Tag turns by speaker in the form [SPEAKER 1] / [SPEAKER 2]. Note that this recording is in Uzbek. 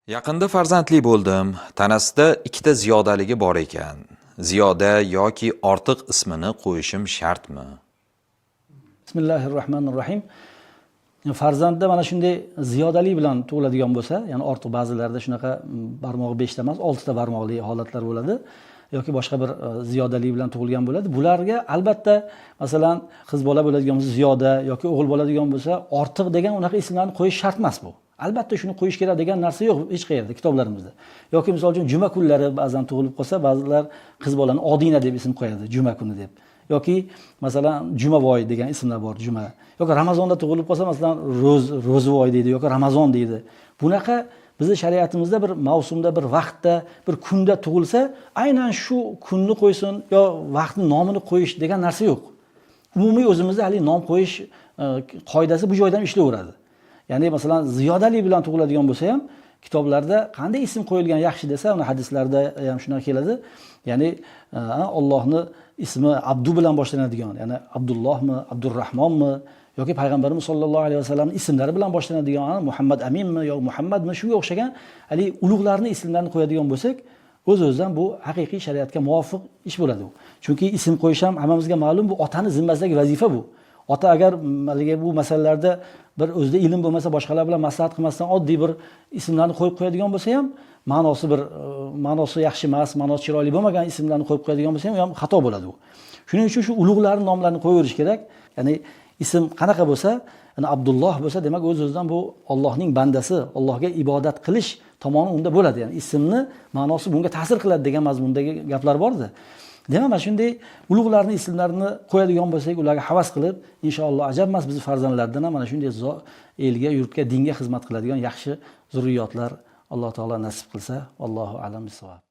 [SPEAKER 1] Yaqinda farzandli bo'ldim. Tanasida ikkita ziyodaligi bor ekan. Ziyoda yoki ortiq ismini qo'yishim shartmi?
[SPEAKER 2] Bismillahirrohmanirrohim. Farzandda mana shunday ziyodalik bilan tug'iladigan bo'lsa, ya'ni ortiq ba'zilarda shunaqa barmog'i 5 ta emas, 6 ta barmoqli holatlar bo'ladi yoki boshqa bir ziyodalik bilan tug'ilgan bo'ladi. Bularga albatta masalan qiz bola bo'ladigan bo'lsa ziyoda yoki o'g'il bo'ladigan bo'lsa ortiq degan unaqa ismlarni qo'yish shart emas bu. Albatta shuni qo'yish kerak degan narsa yo'q hech qayerda kitoblarimizda. Yoki misol uchun juma kunlari ba'zan tug'ilib qolsa, ba'zilar qiz bolani Odina deb ism qo'yadi, juma kuni deb. Yoki masalan Jumavoy degan ismlar bor, juma. Yoki Ramazonda tug'ilib qolsa, masalan Ro'zivoy deydi yoki Ramazon deydi. Bunaqa bizning shariatimizda bir mavsumda, bir vaqtda, bir kunda tug'ilsa, aynan shu kunni qo'ysin yo vaqtni nomini qo'yish degan narsa yo'q. Umumiy o'zimizda hali nom qo'yish qoidasi bu joydan ishlayveradi. Ya'ni masalan ziyodalik bilan tug'iladigan bo'lsa ham kitoblarda qanday ism qo'yilgan yaxshi desa, uni hadislarda ham shunaqa keladi. Ya'ni Allohning ismi Abdu bilan boshlanadigan, ya'ni Abdullohmi, Abdurrahmonmi yoki payg'ambarimiz sollallohu alayhi vasallamning ismlari bilan boshlanadigan Muhammad Aminmi yoki Muhammadmi shunga o'xshagan hali ulug'larning ismlarini qo'yadigan bo'lsak, o'z-o'zidan bu haqiqiy shariatga muvofiq ish bo'ladi bu. Chunki ism qo'yish ham hammamizga ma'lum, bu otaning zimmasidagi vazifa bu. Ota agar bu masalalarda bir o'zida ilm bo'lmasa, boshqalar bilan maslahat qilmasdan oddiy bir ismlarni qo'yib qo'yadigan bo'lsa ham, ma'nosi yaxshi emas, ma'nosi chiroyli bo'lmagan ismlarni qo'yib qo'yadigan bo'lsa ham xato bo'ladi bu. Shuning uchun shu ulug'larning nomlarini qo'yaverish kerak. Ya'ni ism qanaqa bo'lsa, ya'ni Abdulloh bo'lsa, demak o'z-o'zidan bu Allohning bandasi, Allohga ibodat qilish tomoni unda bo'ladi. Ya'ni ismni ma'nosi bunga ta'sir qiladi degan mazmundagi gaplar bor-da. Demak, mana shunday ulug'larning ismlarini qo'yadigan bo'lsak, ularga havas qilib, inshaalloh ajab emas biz farzandlardan ham mana shunday elga, yurtga, dinga xizmat qiladigan yaxshi zurriyotlar Alloh taolo nasib qilsa, Allohu a'lam bis-savob.